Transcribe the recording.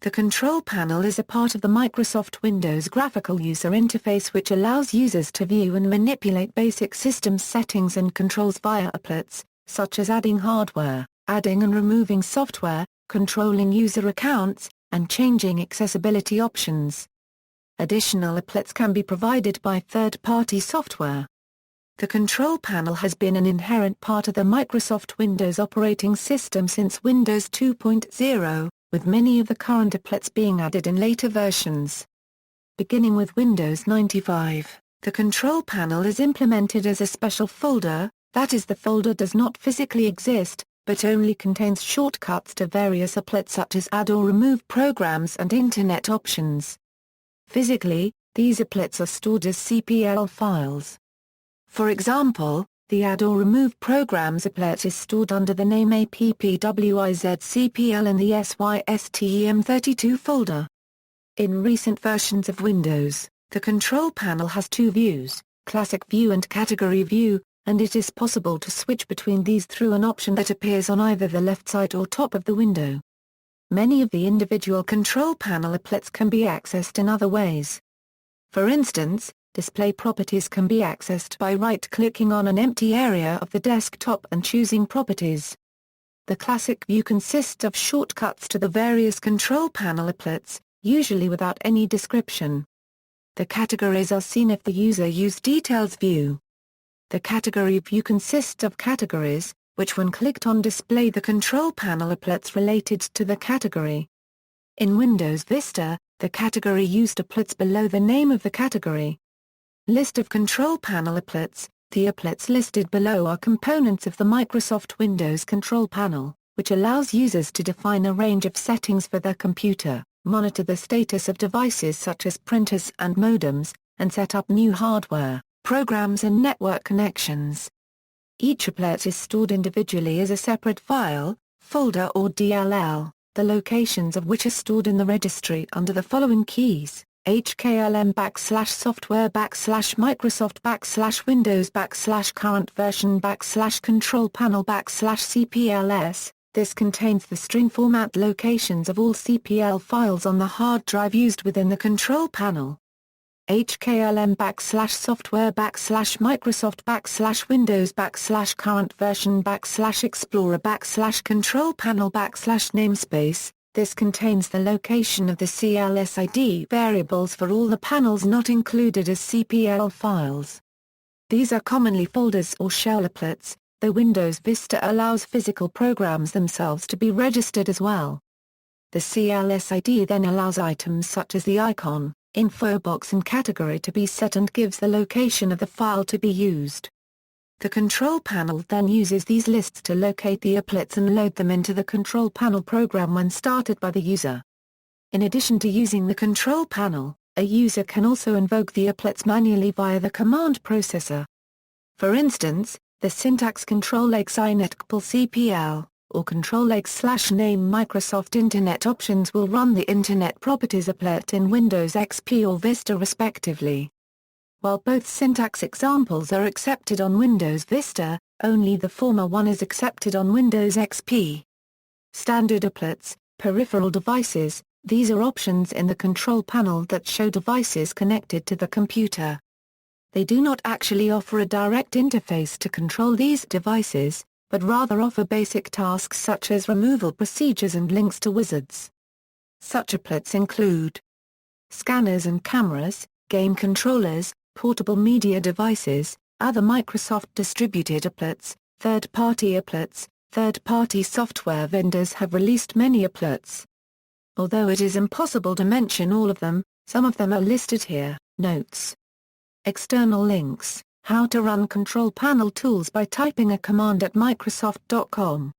The control panel is a part of the Microsoft Windows graphical user interface which allows users to view and manipulate basic system settings and controls via applets, such as adding hardware, adding and removing software, controlling user accounts, and changing accessibility options. Additional applets can be provided by third-party software. The control panel has been an inherent part of the Microsoft Windows operating system since Windows 2.0, with many of the current applets being added in later versions. Beginning with Windows 95, the control panel is implemented as a special folder, that is, the folder does not physically exist, but only contains shortcuts to various applets such as add or remove programs and Internet options. Physically, these applets are stored as CPL files. For example, the Add or Remove Programs applet is stored under the name appwiz.cpl in the SYSTEM32 folder. In recent versions of Windows, the control panel has two views, Classic View and Category View, and it is possible to switch between these through an option that appears on either the left side or top of the window. Many of the individual control panel applets can be accessed in other ways. For instance, display properties can be accessed by right-clicking on an empty area of the desktop and choosing Properties. The classic view consists of shortcuts to the various control panel applets, usually without any description. The categories are seen if the user used Details view. The category view consists of categories, which when clicked on display the control panel applets related to the category. In Windows Vista, the category used applets below the name of the category. List of control panel applets. The applets listed below are components of the Microsoft Windows control panel, which allows users to define a range of settings for their computer, monitor the status of devices such as printers and modems, and set up new hardware, programs and network connections. Each applet is stored individually as a separate file, folder or DLL, the locations of which are stored in the registry under the following keys: hklm/software/Microsoft/current version/control panel/CPLS. This contains the string format locations of all CPL files on the hard drive used within the control panel. hklm/software/Microsoft/Windows/current version/Explorer/control panel/namespace. This contains the location of the CLS ID variables for all the panels not included as CPL files. These are commonly folders or shell applets, though Windows Vista allows physical programs themselves to be registered as well. The CLS ID then allows items such as the icon, info box and category to be set and gives the location of the file to be used. The control panel then uses these lists to locate the applets and load them into the control panel program when started by the user. In addition to using the control panel, a user can also invoke the applets manually via the command processor. For instance, the syntax control-x-inetcpl, or control-x/name Microsoft Internet options will run the Internet Properties applet in Windows XP or Vista respectively. While both syntax examples are accepted on Windows Vista, only the former one is accepted on Windows XP. Standard applets, peripheral devices. These are options in the control panel that show devices connected to the computer. They do not actually offer a direct interface to control these devices, but rather offer basic tasks such as removal procedures and links to wizards. Such applets include scanners and cameras, game controllers, portable media devices, other Microsoft distributed applets, third-party applets. Third-party software vendors have released many applets. Although it is impossible to mention all of them, some of them are listed here. Notes. External links. How to run control panel tools by typing a command at Microsoft.com.